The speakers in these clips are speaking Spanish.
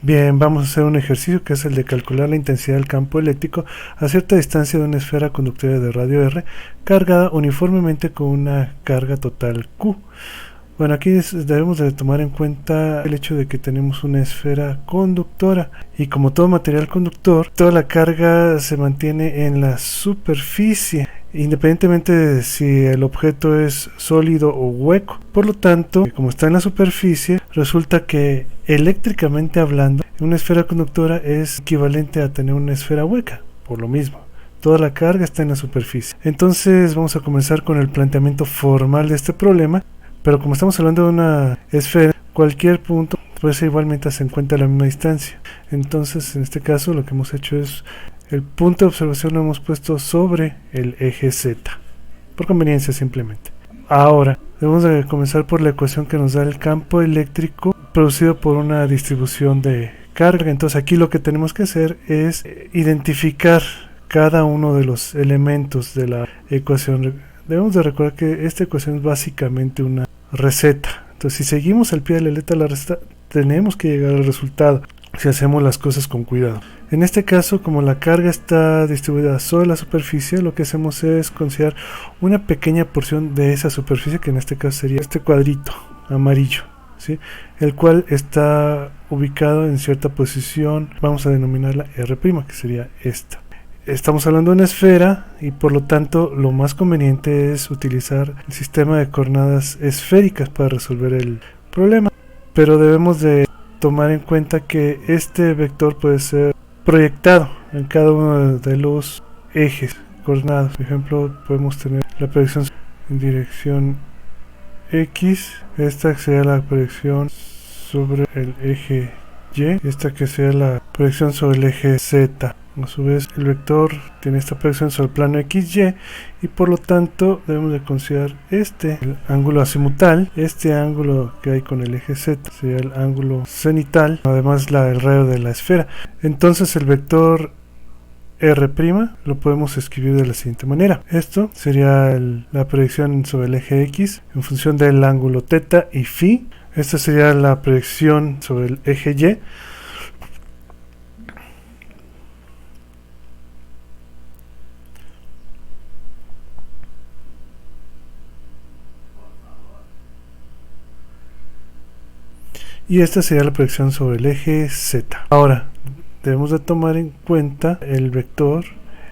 Bien, vamos a hacer un ejercicio que es el de calcular la intensidad del campo eléctrico a cierta distancia de una esfera conductora de radio R cargada uniformemente con una carga total Q. Bueno, aquí debemos de tomar en cuenta el hecho de que tenemos una esfera conductora y como todo material conductor, toda la carga se mantiene en la superficie, independientemente de si el objeto es sólido o hueco. Por lo tanto, como está en la superficie, resulta que eléctricamente hablando, una esfera conductora es equivalente a tener una esfera hueca, por lo mismo. Toda la carga está en la superficie. Entonces vamos a comenzar con el planteamiento formal de este problema. Pero como estamos hablando de una esfera, cualquier punto puede ser igualmente se encuentra a la misma distancia. Entonces, en este caso, lo que hemos hecho es el punto de observación lo hemos puesto sobre el eje Z, por conveniencia simplemente. Ahora, debemos de comenzar por la ecuación que nos da el campo eléctrico producido por una distribución de carga. Entonces, aquí lo que tenemos que hacer es identificar cada uno de los elementos de la ecuación. Debemos de recordar que esta ecuación es básicamente una receta. Entonces, si seguimos al pie de la letra de la receta, tenemos que llegar al resultado si hacemos las cosas con cuidado. En este caso, como la carga está distribuida sobre la superficie, lo que hacemos es considerar una pequeña porción de esa superficie, que en este caso sería este cuadrito amarillo, ¿sí? El cual está ubicado en cierta posición, vamos a denominarla R', que sería esta. Estamos hablando de una esfera y por lo tanto lo más conveniente es utilizar el sistema de coordenadas esféricas para resolver el problema, pero debemos de tomar en cuenta que este vector puede ser proyectado en cada uno de los ejes coordenados. Por ejemplo, podemos tener la proyección en dirección X, esta sería la proyección sobre el eje Y, esta que sería la proyección sobre el eje Z. A su vez, el vector tiene esta proyección sobre el plano XY y por lo tanto debemos de considerar el ángulo azimutal, este ángulo que hay con el eje Z sería el ángulo cenital, además el radio de la esfera. Entonces el vector R' lo podemos escribir de la siguiente manera. Esto sería la proyección sobre el eje X en función del ángulo θ y φ. Esta sería la proyección sobre el eje Y. Y esta sería la proyección sobre el eje Z. Ahora, debemos de tomar en cuenta el vector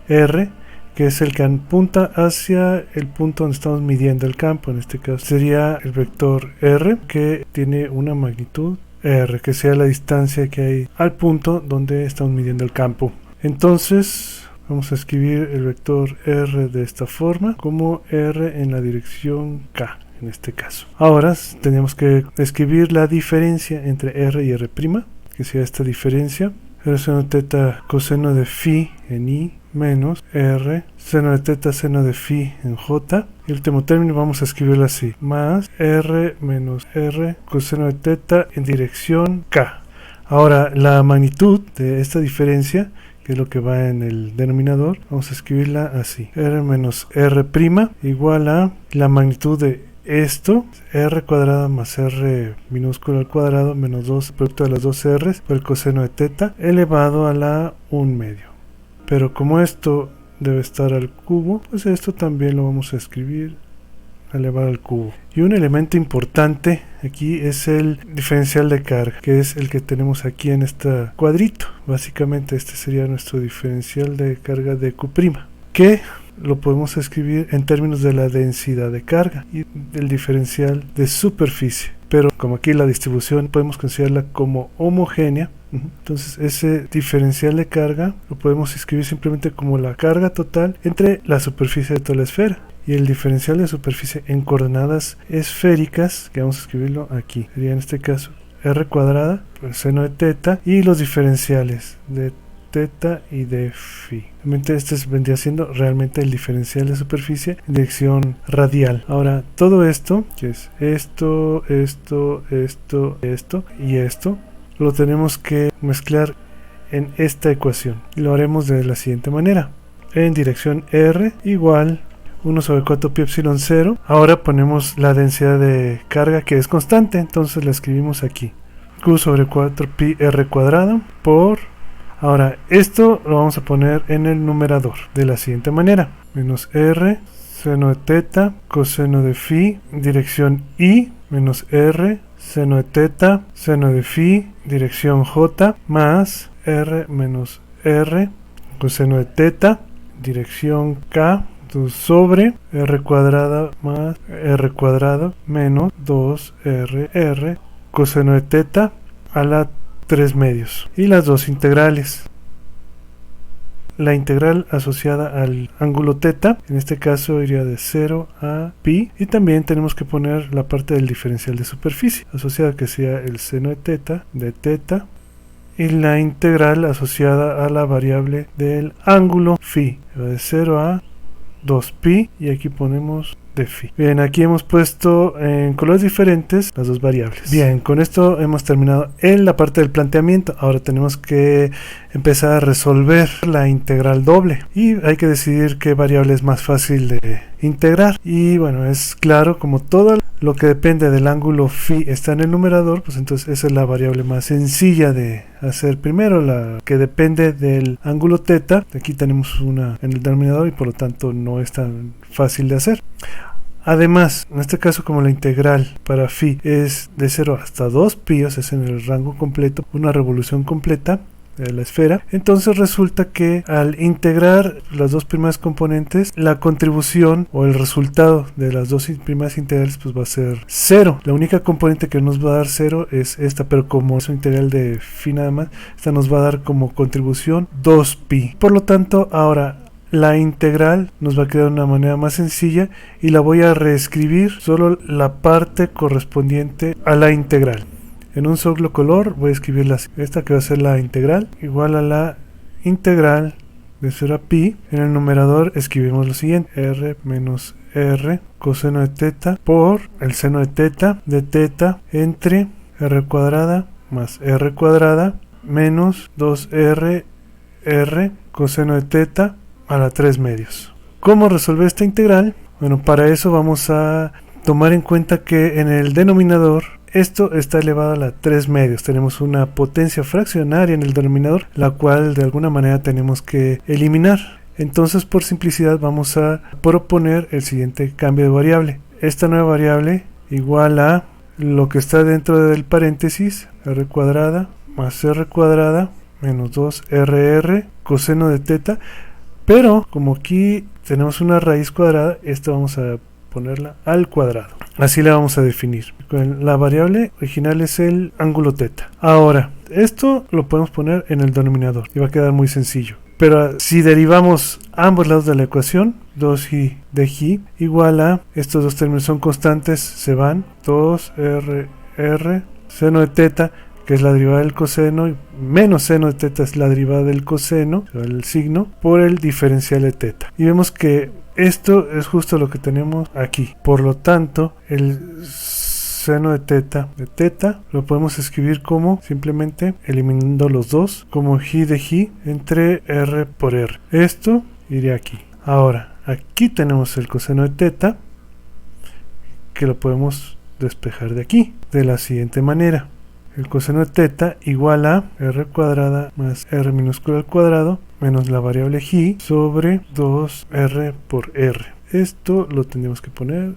R, que es el que apunta hacia el punto donde estamos midiendo el campo. En este caso sería el vector R, que tiene una magnitud R, que sea la distancia que hay al punto donde estamos midiendo el campo. Entonces, vamos a escribir el vector R de esta forma, como R en la dirección K. En este caso. Ahora tenemos que escribir la diferencia entre R y R', que sea esta diferencia. R seno de θ coseno de φ en I menos R seno de θ seno de φ en J. Y el último término vamos a escribirlo así, más R menos R coseno de θ en dirección K. Ahora la magnitud de esta diferencia, que es lo que va en el denominador, vamos a escribirla así, R menos R' igual a la magnitud de esto, R cuadrada más R minúsculo al cuadrado menos 2 producto de las dos R's por el coseno de θ elevado a la 1/2. Pero como esto debe estar al cubo, pues esto también lo vamos a escribir elevado al cubo. Y un elemento importante aquí es el diferencial de carga, que es el que tenemos aquí en este cuadrito. Básicamente este sería nuestro diferencial de carga de Q', que lo podemos escribir en términos de la densidad de carga y del diferencial de superficie, pero como aquí la distribución podemos considerarla como homogénea, entonces ese diferencial de carga lo podemos escribir simplemente como la carga total entre la superficie de toda la esfera, y el diferencial de superficie en coordenadas esféricas, que vamos a escribirlo aquí, sería en este caso R cuadrada por el seno de θ y los diferenciales de θ y de φ. Este vendría siendo realmente el diferencial de superficie en dirección radial. Ahora, todo esto, que es esto y esto, lo tenemos que mezclar en esta ecuación. Y lo haremos de la siguiente manera. En dirección R igual 1 sobre 4 pi epsilon 0. Ahora ponemos la densidad de carga, que es constante, entonces la escribimos aquí. q sobre 4pi r cuadrado por... Ahora, esto lo vamos a poner en el numerador de la siguiente manera. Menos r, seno de teta, coseno de phi, dirección i, menos r, seno de teta, seno de phi, dirección j, más r menos r, coseno de teta, dirección k, sobre r cuadrada más r cuadrado menos 2rr, coseno de teta a la 3 medios. Y las dos integrales. La integral asociada al ángulo teta, en este caso iría de 0 a pi, y también tenemos que poner la parte del diferencial de superficie, asociada que sea el seno de teta, y la integral asociada a la variable del ángulo phi, de 0 a 2pi, y aquí ponemos de phi. Bien, aquí hemos puesto en colores diferentes las dos variables. Bien, con esto hemos terminado en la parte del planteamiento. Ahora tenemos que empezar a resolver la integral doble y hay que decidir qué variable es más fácil de integrar. Y bueno, es claro, como todo lo que depende del ángulo phi está en el numerador, pues entonces esa es la variable más sencilla de hacer. Primero la que depende del ángulo teta, aquí tenemos una en el denominador y por lo tanto no es tan fácil de hacer. Además, en este caso, como la integral para phi es de 0 hasta 2 pi, o sea, es en el rango completo, una revolución completa de la esfera, entonces resulta que al integrar las dos primeras componentes, la contribución o el resultado de las dos primeras integrales pues va a ser 0. La única componente que nos va a dar 0 es esta, pero como es una integral de phi nada más, esta nos va a dar como contribución 2 pi. Por lo tanto, ahora la integral nos va a quedar de una manera más sencilla y la voy a reescribir solo la parte correspondiente a la integral. En un solo color voy a escribir esta que va a ser la integral igual a la integral de 0 a pi. En el numerador escribimos lo siguiente: r menos r coseno de teta por el seno de teta entre r cuadrada más r cuadrada menos 2r r coseno de teta a la 3 medios. ¿Cómo resolver esta integral? Bueno, para eso vamos a tomar en cuenta que en el denominador esto está elevado a la 3 medios. Tenemos una potencia fraccionaria en el denominador, la cual de alguna manera tenemos que eliminar. Entonces, por simplicidad, vamos a proponer el siguiente cambio de variable. Esta nueva variable igual a lo que está dentro del paréntesis, r cuadrada más r cuadrada menos 2rr coseno de teta. Pero como aquí tenemos una raíz cuadrada, esta vamos a ponerla al cuadrado. Así la vamos a definir. La variable original es el ángulo teta. Ahora, esto lo podemos poner en el denominador y va a quedar muy sencillo. Pero si derivamos ambos lados de la ecuación, 2i de ji igual a, estos dos términos son constantes, se van, 2r seno de teta, que es la derivada del coseno, y menos seno de teta es la derivada del coseno, el signo, por el diferencial de teta. Y vemos que esto es justo lo que tenemos aquí. Por lo tanto, el seno de teta lo podemos escribir como, simplemente eliminando los dos, como ji de ji entre r por r. Esto iría aquí. Ahora, aquí tenemos el coseno de teta, que lo podemos despejar de aquí, de la siguiente manera. El coseno de teta igual a r cuadrada más r minúscula al cuadrado menos la variable ji sobre 2r por r. Esto lo tendríamos que poner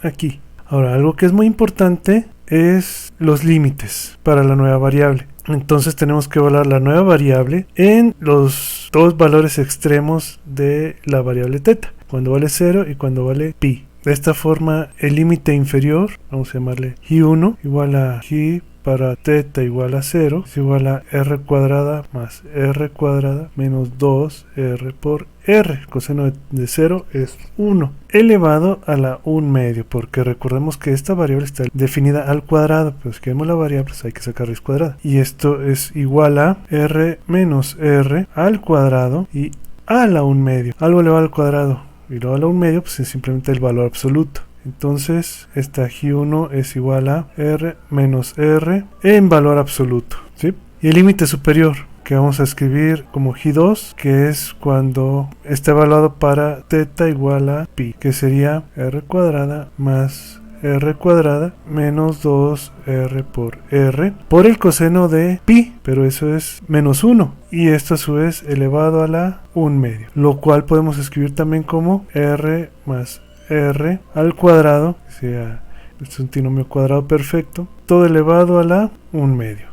aquí. Ahora, algo que es muy importante es los límites para la nueva variable. Entonces tenemos que evaluar la nueva variable en los dos valores extremos de la variable teta, cuando vale 0 y cuando vale pi. De esta forma, el límite inferior, vamos a llamarle ji1, igual a ji para teta igual a 0, es igual a r cuadrada más r cuadrada menos 2r por r. El coseno de 0 es 1 elevado a la 1 medio, porque recordemos que esta variable está definida al cuadrado, pero si queremos la variable pues hay que sacar raíz cuadrada. Y esto es igual a r menos r al cuadrado y a la 1 medio. Algo elevado al cuadrado y luego a la 1 medio pues es simplemente el valor absoluto. Entonces, esta ji1 es igual a r menos r en valor absoluto, ¿sí? Y el límite superior, que vamos a escribir como ji2, que es cuando está evaluado para teta igual a pi, que sería r cuadrada más r cuadrada menos 2r por r por el coseno de pi, pero eso es menos 1, y esto a su vez elevado a la 1 medio, lo cual podemos escribir también como r más r al cuadrado, o sea, es un trinomio cuadrado perfecto, todo elevado a la 1 medio.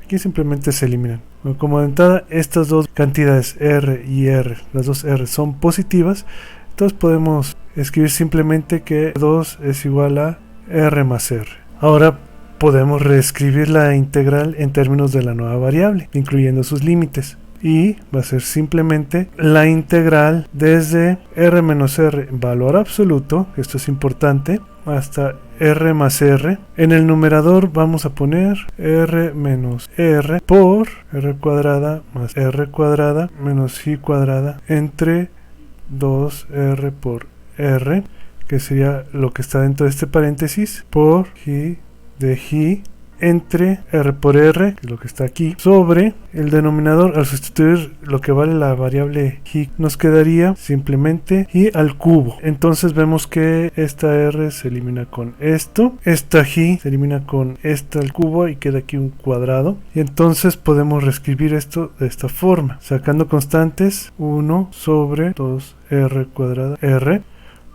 Aquí simplemente se eliminan. Como de entrada estas dos cantidades r y r, las dos r son positivas, entonces podemos escribir simplemente que 2 es igual a r más r. Ahora podemos reescribir la integral en términos de la nueva variable, incluyendo sus límites. Y va a ser simplemente la integral desde r menos r valor absoluto, esto es importante, hasta r más r. En el numerador vamos a poner r menos r por r cuadrada más r cuadrada menos i cuadrada entre 2r por r, que sería lo que está dentro de este paréntesis, por i de i entre r por r, que es lo que está aquí, sobre el denominador. Al sustituir lo que vale la variable i, nos quedaría simplemente i al cubo. Entonces vemos que esta r se elimina con esto, esta i se elimina con esta al cubo y queda aquí un cuadrado. Y entonces podemos reescribir esto de esta forma, sacando constantes, 1 sobre 2r cuadrada r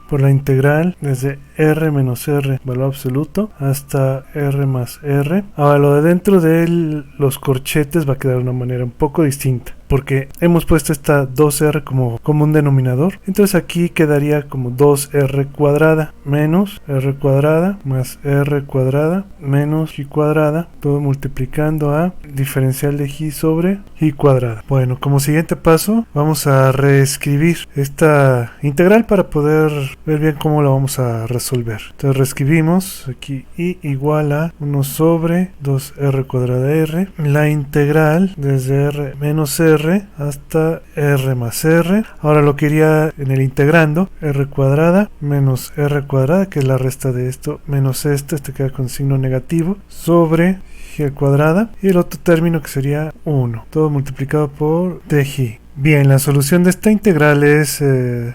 por la integral desde r menos r valor absoluto hasta r más r. Ahora lo de dentro de los corchetes va a quedar de una manera un poco distinta, porque hemos puesto esta 2r como un denominador. Entonces aquí quedaría como 2r cuadrada menos r cuadrada más r cuadrada menos i cuadrada, todo multiplicando a diferencial de i sobre i cuadrada. Bueno, como siguiente paso vamos a reescribir esta integral para poder ver bien cómo la vamos a resolver. Entonces reescribimos aquí i igual a 1 sobre 2r cuadrada r, la integral desde r menos r hasta r más r. Ahora lo que iría en el integrando, r cuadrada menos r cuadrada, que es la resta de esto, menos este queda con signo negativo, sobre i cuadrada, y el otro término que sería 1, todo multiplicado por dj. Bien, la solución de esta integral es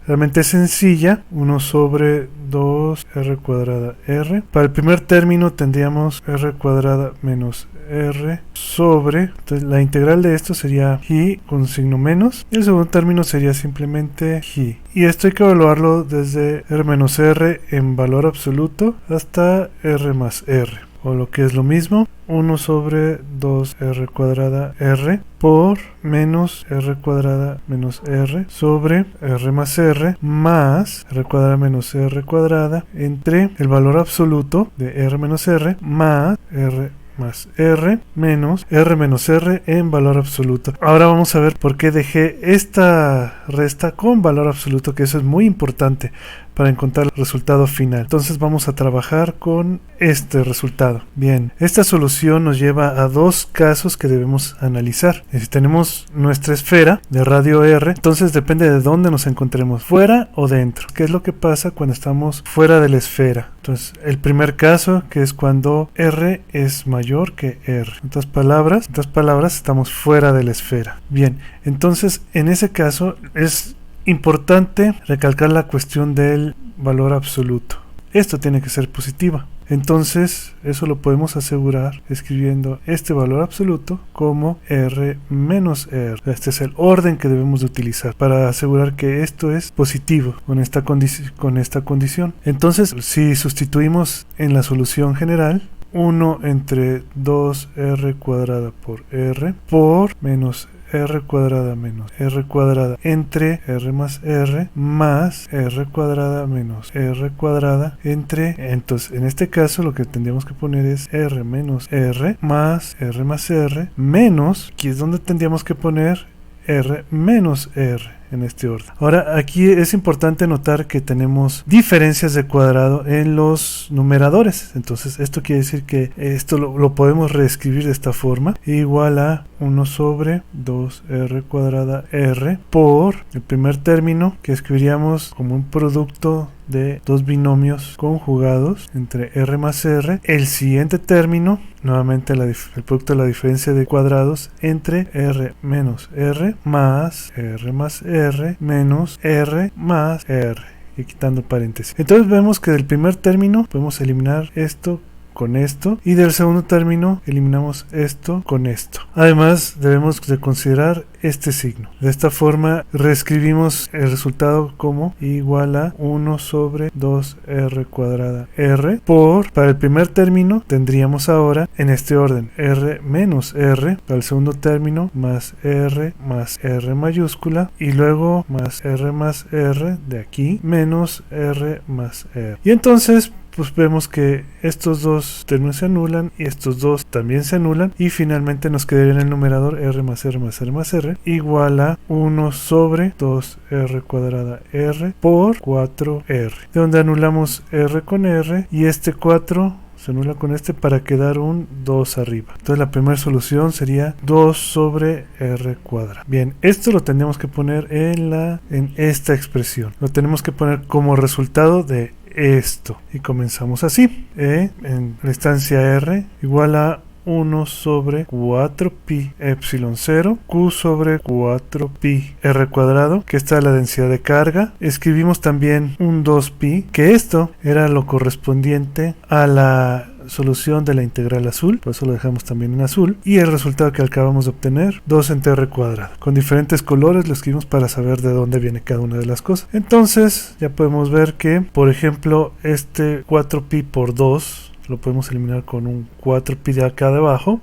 realmente sencilla, 1 sobre 2r cuadrada r. Para el primer término tendríamos r cuadrada menos r sobre, entonces la integral de esto sería i con signo menos, y el segundo término sería simplemente i. Y esto hay que evaluarlo desde r menos r en valor absoluto hasta r más r, o lo que es lo mismo, 1 sobre 2r cuadrada r por menos r cuadrada menos r sobre r más r cuadrada menos r cuadrada entre el valor absoluto de r menos r más r más r menos r en valor absoluto. Ahora vamos a ver por qué dejé esta resta con valor absoluto, que eso es muy importante para encontrar el resultado final. Entonces vamos a trabajar con este resultado. Bien, esta solución nos lleva a dos casos que debemos analizar. Si tenemos nuestra esfera de radio r, entonces depende de dónde nos encontremos, fuera o dentro. ¿Qué es lo que pasa cuando estamos fuera de la esfera? Entonces el primer caso, que es cuando r es mayor que r. En otras palabras estamos fuera de la esfera. Bien, entonces en ese caso es importante recalcar la cuestión del valor absoluto. Esto tiene que ser positiva. Entonces eso lo podemos asegurar escribiendo este valor absoluto como r menos r. Este es el orden que debemos de utilizar para asegurar que esto es positivo con esta condición. Entonces, si sustituimos en la solución general 1 entre 2r cuadrada por r por menos r cuadrada menos r cuadrada entre r más r cuadrada menos r cuadrada entre, entonces en este caso lo que tendríamos que poner es r menos r más r menos, aquí es donde tendríamos que poner r menos r en este orden. Ahora aquí es importante notar que tenemos diferencias de cuadrado en los numeradores, entonces esto quiere decir que esto lo podemos reescribir de esta forma, igual a 1 sobre 2r cuadrada r por el primer término, que escribiríamos como un producto de dos binomios conjugados entre r más r. El siguiente término, nuevamente el producto de la diferencia de cuadrados entre r menos r más r menos r más r, y quitando paréntesis. Entonces vemos que del primer término podemos eliminar esto con esto, y del segundo término eliminamos esto con esto. Además debemos de considerar este signo. De esta forma reescribimos el resultado como igual a 1 sobre 2r cuadrada r por, para el primer término tendríamos ahora en este orden r menos r, para el segundo término más r mayúscula, y luego más r de aquí menos r más r. Y entonces pues vemos que estos dos términos se anulan y estos dos también se anulan, y finalmente nos quedaría en el numerador r más r más r más r igual a 1 sobre 2r cuadrada r por 4r, de donde anulamos r con r y este 4 se anula con este para quedar un 2 arriba. Entonces la primera solución sería 2 sobre r cuadrado. Bien, esto lo tendríamos que poner en esta expresión. Lo tenemos que poner como resultado de esto. Y comenzamos así. En la instancia r igual a 1 sobre 4pi epsilon 0 q sobre 4pi r cuadrado, que está la densidad de carga. Escribimos también un 2pi, que esto era lo correspondiente a la solución de la integral azul, por eso lo dejamos también en azul, y el resultado que acabamos de obtener, 2 entre r cuadrado. Con diferentes colores lo escribimos para saber de dónde viene cada una de las cosas. Entonces ya podemos ver que, por ejemplo, este 4pi por 2 lo podemos eliminar con un 4pi de acá debajo.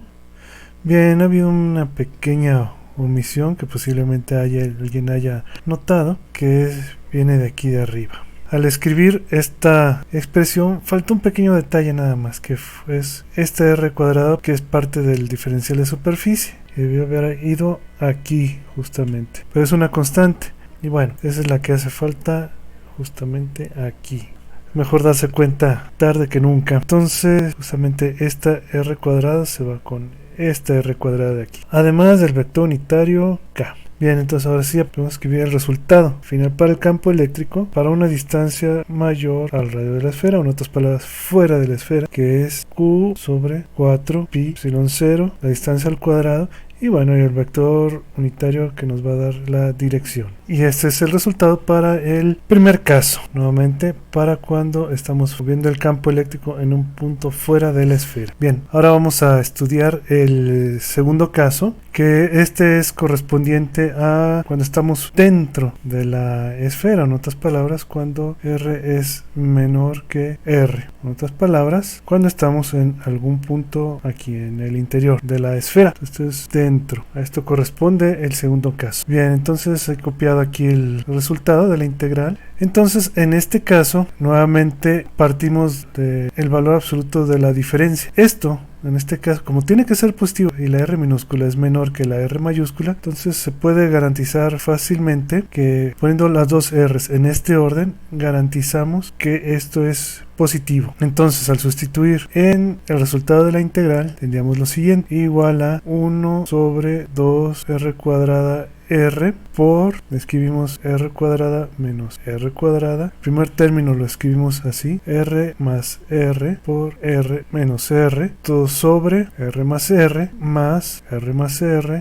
Bien, ha habido una pequeña omisión que posiblemente alguien haya notado, que viene de aquí de arriba. Al escribir esta expresión falta un pequeño detalle nada más, que es este r cuadrado, que es parte del diferencial de superficie, que debió haber ido aquí justamente, pero es una constante, y bueno, esa es la que hace falta justamente aquí. Mejor darse cuenta tarde que nunca. Entonces justamente esta r cuadrada se va con esta r cuadrada de aquí, además del vector unitario k. Bien, entonces ahora sí podemos escribir el resultado final para el campo eléctrico para una distancia mayor al radio de la esfera, o en otras palabras fuera de la esfera, que es q sobre 4pi epsilon 0, la distancia al cuadrado, y bueno, y el vector unitario que nos va a dar la dirección. Y este es el resultado para el primer caso, nuevamente para cuando estamos viendo el campo eléctrico en un punto fuera de la esfera. Bien, ahora vamos a estudiar el segundo caso, que este es correspondiente a cuando estamos dentro de la esfera, en otras palabras, cuando r es menor que r. En otras palabras, cuando estamos en algún punto aquí en el interior de la esfera. Esto es dentro. A esto corresponde el segundo caso. Bien, entonces he copiado aquí el resultado de la integral. Entonces, en este caso, nuevamente partimos del valor absoluto de la diferencia. Esto, en este caso, como tiene que ser positivo y la r minúscula es menor que la r mayúscula, entonces se puede garantizar fácilmente que poniendo las dos r's en este orden, garantizamos que esto es positivo. Entonces, al sustituir en el resultado de la integral, tendríamos lo siguiente: igual a 1 sobre 2r cuadrada r por, escribimos r cuadrada menos r cuadrada. El primer término lo escribimos así: r más r por r menos r, todo sobre r más r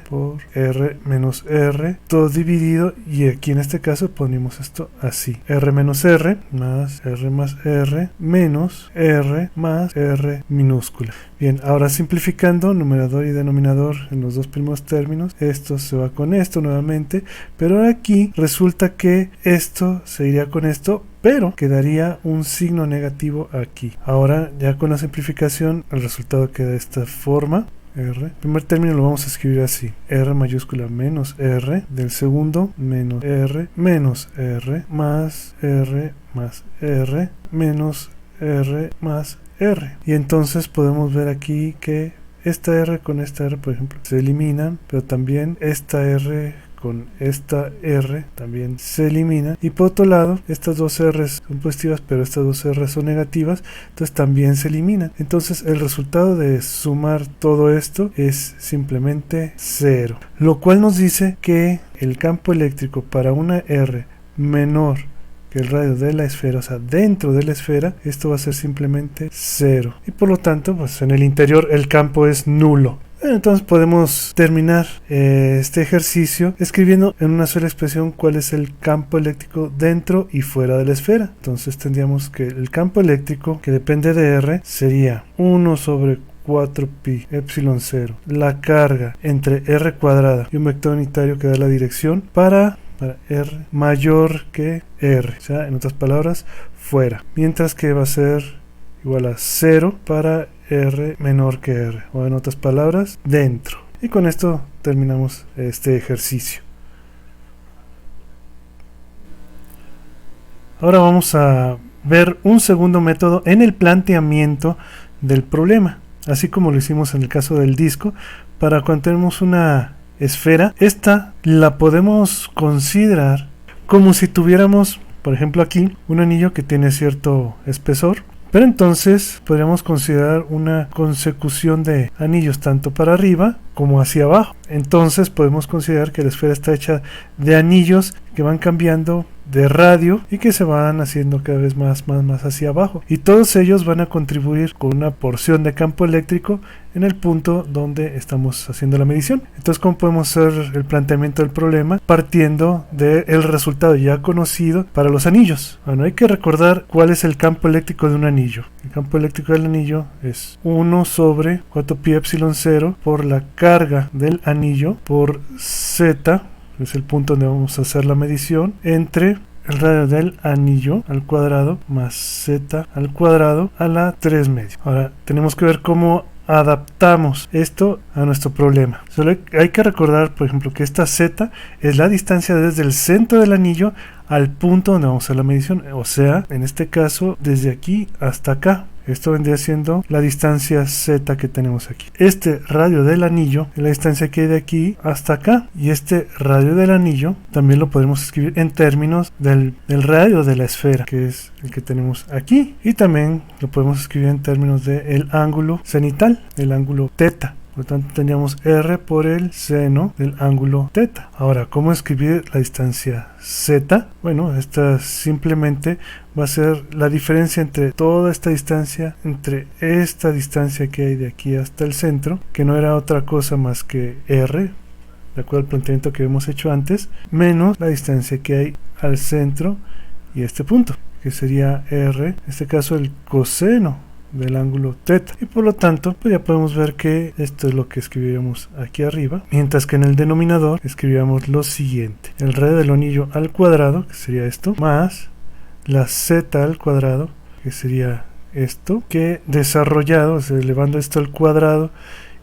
por r menos r, todo dividido, y aquí en este caso ponemos esto así: r menos r más r más r menos r más r minúscula. Bien, ahora simplificando numerador y denominador en los dos primeros términos, esto se va con esto nuevamente, pero aquí resulta que esto se iría con esto, pero quedaría un signo negativo aquí. Ahora ya con la simplificación el resultado queda de esta forma: r. El primer término lo vamos a escribir así: r mayúscula menos r, del segundo menos r más r menos r más r. Y entonces podemos ver aquí que esta r con esta r, por ejemplo, se eliminan, pero también esta r con esta r también se elimina, y por otro lado estas dos r's son positivas pero estas dos r's son negativas, entonces también se eliminan. Entonces el resultado de sumar todo esto es simplemente 0, lo cual nos dice que el campo eléctrico para una r menor que el radio de la esfera, o sea dentro de la esfera, esto va a ser simplemente 0, y por lo tanto pues en el interior el campo es nulo. Bueno, entonces podemos terminar este ejercicio escribiendo en una sola expresión cuál es el campo eléctrico dentro y fuera de la esfera. Entonces tendríamos que el campo eléctrico que depende de R sería 1 sobre 4pi epsilon 0, la carga entre R cuadrada y un vector unitario que da la dirección para R mayor que R, o sea, en otras palabras, fuera, mientras que va a ser igual a 0 para R menor que R, o en otras palabras, dentro. Y con esto terminamos este ejercicio. Ahora vamos a ver un segundo método en el planteamiento del problema, así como lo hicimos en el caso del disco. Para cuando tenemos una esfera, esta la podemos considerar como si tuviéramos, por ejemplo aquí, un anillo que tiene cierto espesor, pero entonces podríamos considerar una consecución de anillos tanto para arriba como hacia abajo. Entonces podemos considerar que la esfera está hecha de anillos que van cambiando de radio y que se van haciendo cada vez más hacia abajo, y todos ellos van a contribuir con una porción de campo eléctrico en el punto donde estamos haciendo la medición. Entonces, ¿cómo podemos hacer el planteamiento del problema? Partiendo del resultado ya conocido para los anillos. Bueno, hay que recordar cuál es el campo eléctrico de un anillo. El campo eléctrico del anillo es 1 sobre 4pi epsilon 0 por la carga del anillo por z, es el punto donde vamos a hacer la medición, entre el radio del anillo al cuadrado más z al cuadrado a la 3 medios. Ahora tenemos que ver cómo adaptamos esto a nuestro problema. Solo hay que recordar, por ejemplo, que esta z es la distancia desde el centro del anillo al punto donde vamos a hacer la medición, o sea, en este caso desde aquí hasta acá. Esto vendría siendo la distancia z que tenemos aquí. Este radio del anillo es la distancia que hay de aquí hasta acá, y este radio del anillo también lo podemos escribir en términos del radio de la esfera, que es el que tenemos aquí, y también lo podemos escribir en términos del ángulo cenital, el ángulo teta. Por lo tanto, tendríamos R por el seno del ángulo teta. Ahora, ¿cómo escribir la distancia z? Bueno, esta simplemente va a ser la diferencia entre toda esta distancia, entre esta distancia que hay de aquí hasta el centro, que no era otra cosa más que R, de acuerdo al planteamiento que hemos hecho antes, menos la distancia que hay al centro y este punto, que sería R, en este caso el coseno del ángulo teta, y por lo tanto pues ya podemos ver que esto es lo que escribiríamos aquí arriba, mientras que en el denominador escribiríamos lo siguiente: el radio del anillo al cuadrado, que sería esto, más la z al cuadrado, que sería esto, que desarrollado, o sea, elevando esto al cuadrado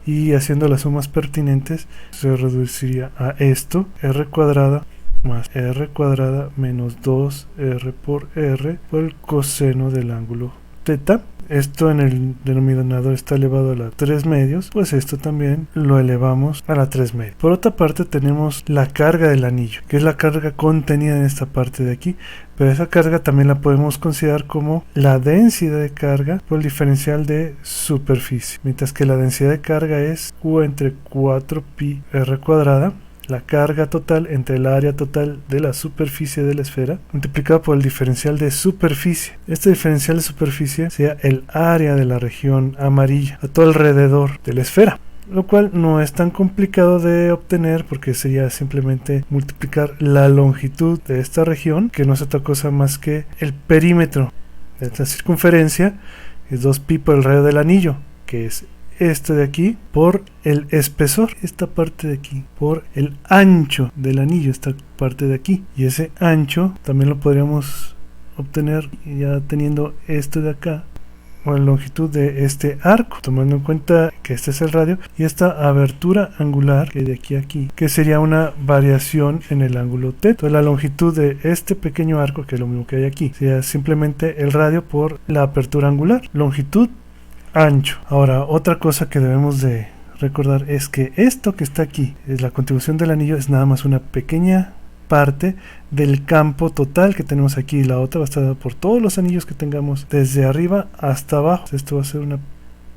y haciendo las sumas pertinentes, se reduciría a esto, r cuadrada más r cuadrada menos 2r por el coseno del ángulo teta. Esto en el denominador está elevado a la 3 medios, pues esto también lo elevamos a la 3 medios. Por otra parte tenemos la carga del anillo, que es la carga contenida en esta parte de aquí, pero esa carga también la podemos considerar como la densidad de carga por el diferencial de superficie, mientras que la densidad de carga es Q entre 4pi r cuadrada, la carga total entre el área total de la superficie de la esfera multiplicado por el diferencial de superficie. Este diferencial de superficie sería el área de la región amarilla a todo alrededor de la esfera, lo cual no es tan complicado de obtener porque sería simplemente multiplicar la longitud de esta región, que no es otra cosa más que el perímetro de esta circunferencia, que es 2pi por el radio del anillo, que es este de aquí, por el espesor, esta parte de aquí, por el ancho del anillo, esta parte de aquí, y ese ancho también lo podríamos obtener ya teniendo esto de acá, o la longitud de este arco, tomando en cuenta que este es el radio y esta abertura angular que de aquí a aquí, que sería una variación en el ángulo θ. Entonces la longitud de este pequeño arco, que es lo mismo que hay aquí, sería simplemente el radio por la apertura angular, longitud, ancho. Ahora, otra cosa que debemos de recordar es que esto que está aquí, es la contribución del anillo, es nada más una pequeña parte del campo total que tenemos aquí. La otra va a estar dada por todos los anillos que tengamos desde arriba hasta abajo. Esto va a ser una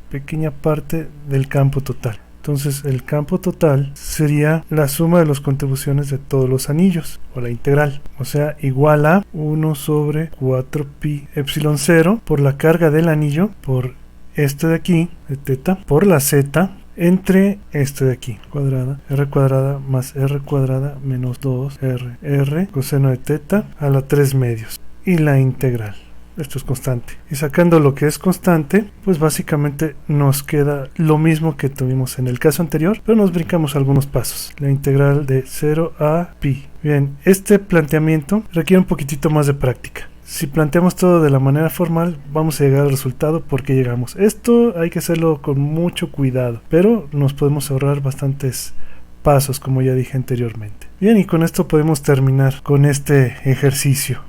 pequeña parte del campo total. Entonces el campo total sería la suma de las contribuciones de todos los anillos, o la integral, o sea, igual a 1 sobre 4pi epsilon 0 por la carga del anillo, por este de aquí, de teta, por la z, entre esto de aquí, cuadrada, r cuadrada más r cuadrada menos 2r coseno de teta a la 3 medios, y la integral. Esto es constante. Y sacando lo que es constante, pues básicamente nos queda lo mismo que tuvimos en el caso anterior, pero nos brincamos algunos pasos. La integral de 0 a pi. Bien, este planteamiento requiere un poquitito más de práctica. Si planteamos todo de la manera formal, vamos a llegar al resultado porque llegamos. Esto hay que hacerlo con mucho cuidado, pero nos podemos ahorrar bastantes pasos, como ya dije anteriormente. Bien, y con esto podemos terminar con este ejercicio.